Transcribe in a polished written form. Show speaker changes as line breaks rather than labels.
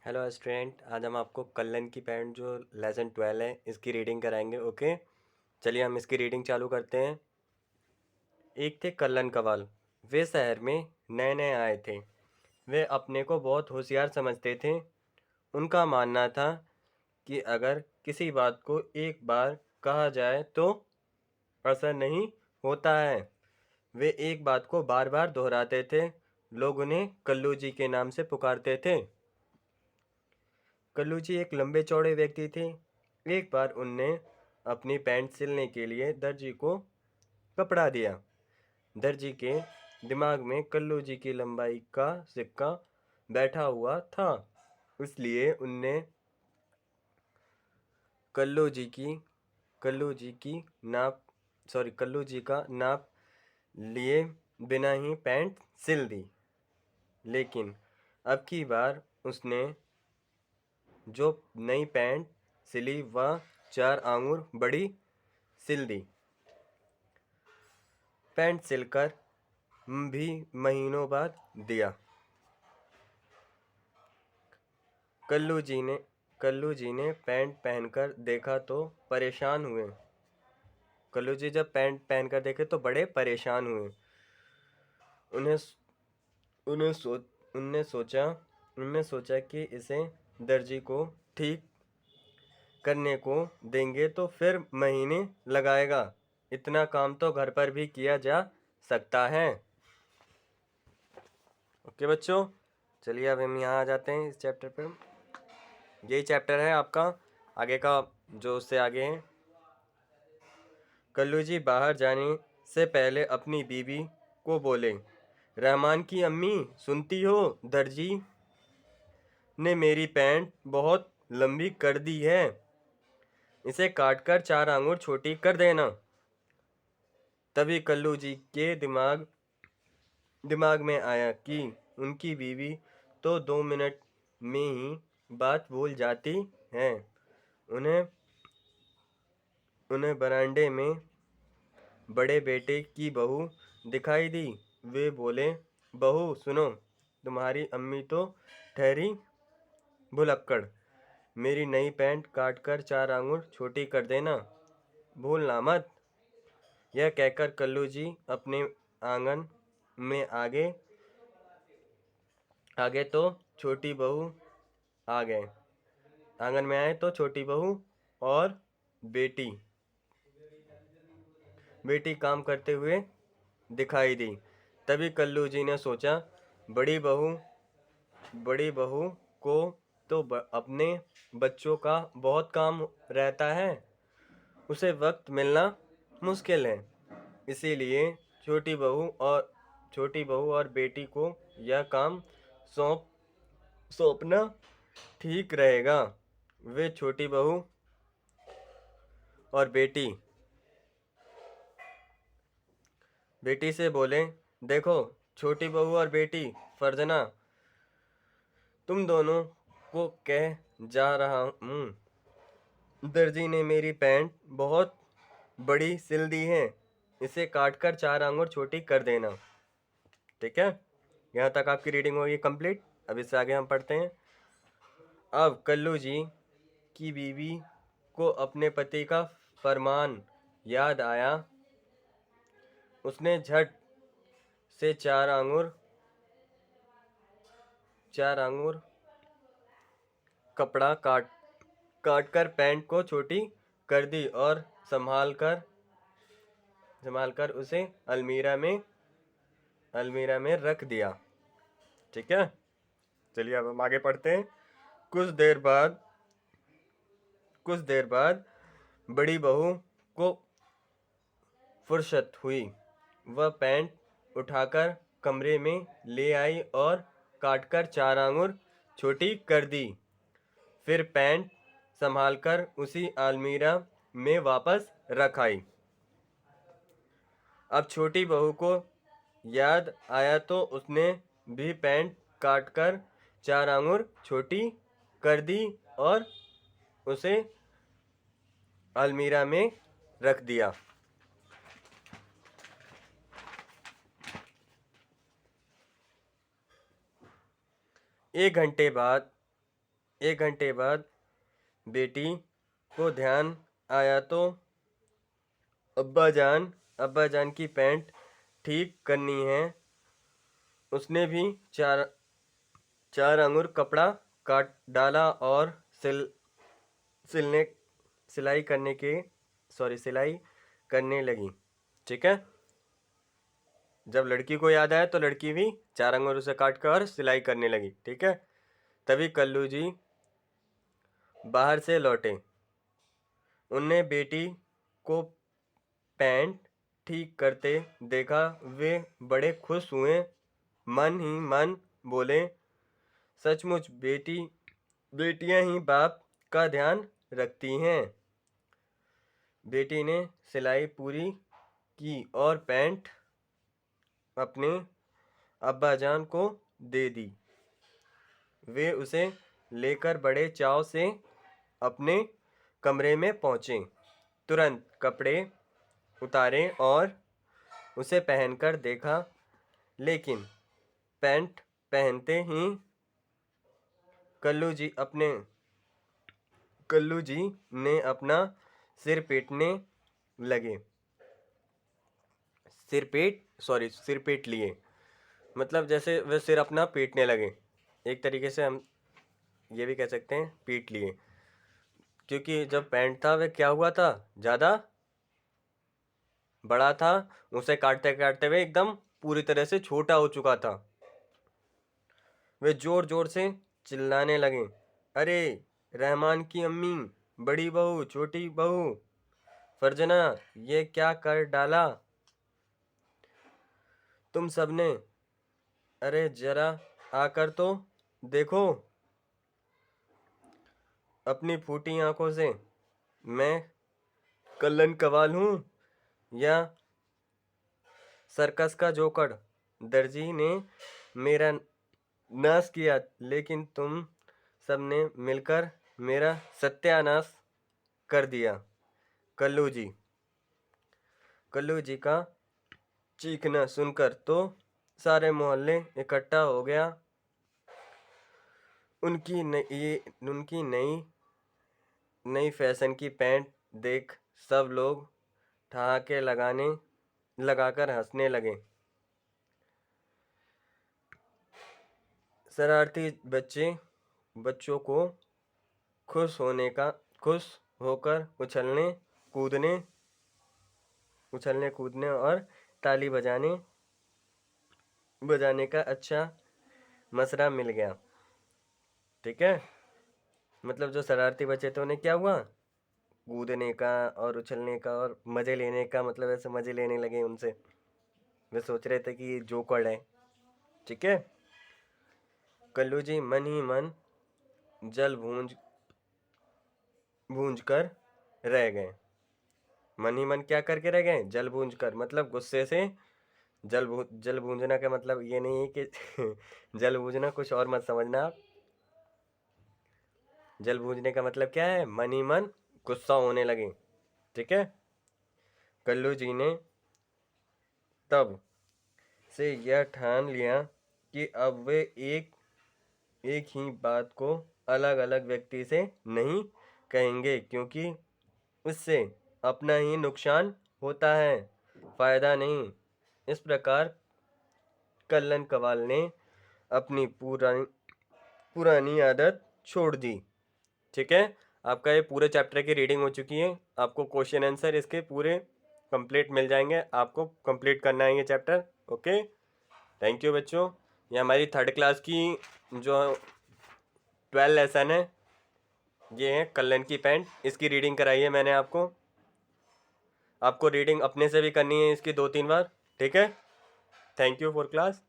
Hello student, आज हम आपको कल्लन की पैंट जो लेसन 12 है इसकी रीडिंग कराएंगे। ओके, चलिए हम इसकी रीडिंग चालू करते हैं। एक थे कल्लन कवाल। वे शहर में नए नए आए थे। वे अपने को बहुत होशियार समझते थे। उनका मानना था कि अगर किसी बात को एक बार कहा जाए तो असर नहीं होता है। वे एक बात को बार बार दोहराते थे। लोग उन्हें कल्लू जी के नाम से पुकारते थे। कल्लू जी एक लंबे चौड़े व्यक्ति थे। एक बार उनने अपनी पैंट सिलने के लिए दर्जी को कपड़ा दिया। दर्जी के दिमाग में कल्लू जी की लंबाई का सिक्का बैठा हुआ था, इसलिए उनने कल्लू जी की कल्लू जी की नाप कल्लू जी का नाप लिए बिना ही पैंट सिल दी। लेकिन अब की बार उसने जो नई पैंट सिली वह 4 आंगुर बड़ी सिल दी। पैंट सिलकर भी महीनों बाद दिया। कल्लू जी ने पैंट पहनकर देखा तो परेशान हुए। कल्लू जी जब पैंट पहनकर देखे तो बड़े परेशान हुए। उन्हें उन्हें सो उनने सोचा उनने सोचा कि इसे दर्जी को ठीक करने को देंगे तो फिर महीने लगाएगा। इतना काम तो घर पर भी किया जा सकता है। ओके बच्चों, चलिए अब हम यहाँ आ जाते हैं इस चैप्टर पे। यही चैप्टर है आपका आगे का, जो उससे आगे है। कल्लू जी बाहर जाने से पहले अपनी बीवी को बोले, रहमान की अम्मी सुनती हो, दर्जी ने मेरी पैंट बहुत लंबी कर दी है, इसे काटकर 4 आंगुर छोटी कर देना। तभी कल्लू जी के दिमाग में आया कि उनकी बीवी तो 2 मिनट में ही बात भूल जाती है। उन्हें उन्हें बरामदे में बड़े बेटे की बहू दिखाई दी। वे बोले, बहू सुनो, तुम्हारी अम्मी तो ठहरी भुलक्कड़, मेरी नई पैंट काटकर 4 आंगुर छोटी कर देना, भूलना मत। यह कहकर कल्लू जी अपने आंगन में आगे तो छोटी बहू आ गए आंगन में आए तो छोटी बहू और बेटी बेटी काम करते हुए दिखाई दी। तभी कल्लू जी ने सोचा, बड़ी बहू बड़ी बहू को तो अपने बच्चों का बहुत काम रहता है, उसे वक्त मिलना मुश्किल है। इसीलिए छोटी बहू और बेटी को यह काम सौंपना ठीक रहेगा। वे छोटी बहू और बेटी से बोले, देखो छोटी बहू और बेटी फर्जना, तुम दोनों को कह जा रहा हूँ, दर्जी ने मेरी पैंट बहुत बड़ी सिल दी है, इसे काटकर 4 आंगुर छोटी कर देना। ठीक है, यहाँ तक आपकी रीडिंग होगी कंप्लीट। अब इससे आगे हम पढ़ते हैं। अब कल्लू जी की बीवी को अपने पति का फरमान याद आया। उसने झट से 4 आंगुर कपड़ा काट कर पैंट को छोटी कर दी और संभाल कर उसे अलमीरा में रख दिया। ठीक है, चलिए अब हम आगे पढ़ते हैं। कुछ देर बाद बड़ी बहू को फुर्सत हुई। वह पैंट उठाकर कमरे में ले आई और काटकर 4 आंगुर छोटी कर दी। फिर पैंट संभालकर उसी अलमीरा में वापस रख आई। अब छोटी बहू को याद आया तो उसने भी पैंट काटकर 4 आंगुर छोटी कर दी और उसे अलमीरा में रख दिया। एक घंटे बाद 1 घंटे बाद बेटी को ध्यान आया तो अब्बा जान की पैंट ठीक करनी है। उसने भी चार चार अंगुर कपड़ा काट डाला और सिलने सिलाई करने के सिलाई करने लगी। ठीक है, जब लड़की को याद आया तो लड़की भी 4 अंगुर उसे काट कर सिलाई करने लगी। ठीक है, तभी कल्लू जी बाहर से लौटे। उनने बेटी को पैंट ठीक करते देखा। वे बड़े खुश हुए, मन ही मन बोले, सचमुच बेटियां ही बाप का ध्यान रखती हैं। बेटी ने सिलाई पूरी की और पैंट अपने अब्बाजान को दे दी। वे उसे लेकर बड़े चाव से अपने कमरे में पहुंचे। तुरंत कपड़े उतारे और उसे पहनकर देखा, लेकिन पैंट पहनते ही कल्लू जी ने अपना सिर पीटने लगे। सिर पीट लिए, मतलब जैसे वे सिर अपना पीटने लगे। एक तरीके से हम ये भी कह सकते हैं पीट लिए, क्योंकि जब पैंट था वह क्या हुआ था, ज़्यादा बड़ा था। उसे काटते काटते हुए एकदम पूरी तरह से छोटा हो चुका था। वे जोर जोर से चिल्लाने लगे, अरे रहमान की अम्मी, बड़ी बहू, छोटी बहू, फरजना, ये क्या कर डाला तुम सबने? अरे जरा आकर तो देखो अपनी फूटी आंखों से। मैं कल्लन कवाल हूँ या सर्कस का जोकर? दर्जी ने मेरा नाश किया, लेकिन तुम सबने मिलकर मेरा सत्यानाश कर दिया। कल्लू जी का चीखना सुनकर तो सारे मोहल्ले इकट्ठा हो गया। उनकी नई फैशन की पैंट देख सब लोग ठहाके लगाकर हंसने लगे। शरारती बच्चों को खुश होकर उछलने कूदने और ताली बजाने का अच्छा मसरा मिल गया। ठीक है, मतलब जो शरारती बच्चे थे उन्हें क्या हुआ, कूदने का और उछलने का और मज़े लेने का, मतलब ऐसे मज़े लेने लगे उनसे। वे सोच रहे थे कि ये जोकर है। ठीक है, कल्लू जी मन ही मन जल भूंज कर रह गए। मन ही मन क्या करके रह गए, जल भूंज कर, मतलब गुस्से से। जल भूंजना का मतलब ये नहीं है कि जल भूंजना कुछ और मत समझना आप। जल भूंजने का मतलब क्या है, मन ही मन गुस्सा होने लगे। ठीक है, कल्लू जी ने तब से यह ठान लिया कि अब वे एक ही बात को अलग अलग व्यक्ति से नहीं कहेंगे, क्योंकि उससे अपना ही नुकसान होता है, फायदा नहीं। इस प्रकार कल्लन कवाल ने अपनी पुरानी आदत छोड़ दी। ठीक है, आपका ये पूरे चैप्टर की रीडिंग हो चुकी है। आपको क्वेश्चन आंसर इसके पूरे कंप्लीट मिल जाएंगे। आपको कंप्लीट करना है ये चैप्टर। ओके, थैंक यू बच्चों। ये हमारी 3rd क्लास की जो 12 लेसन है, ये है कल्लन की पैंट। इसकी रीडिंग कराई है मैंने आपको रीडिंग अपने से भी करनी है इसकी 2-3 बार। ठीक है, थैंक यू फॉर क्लास।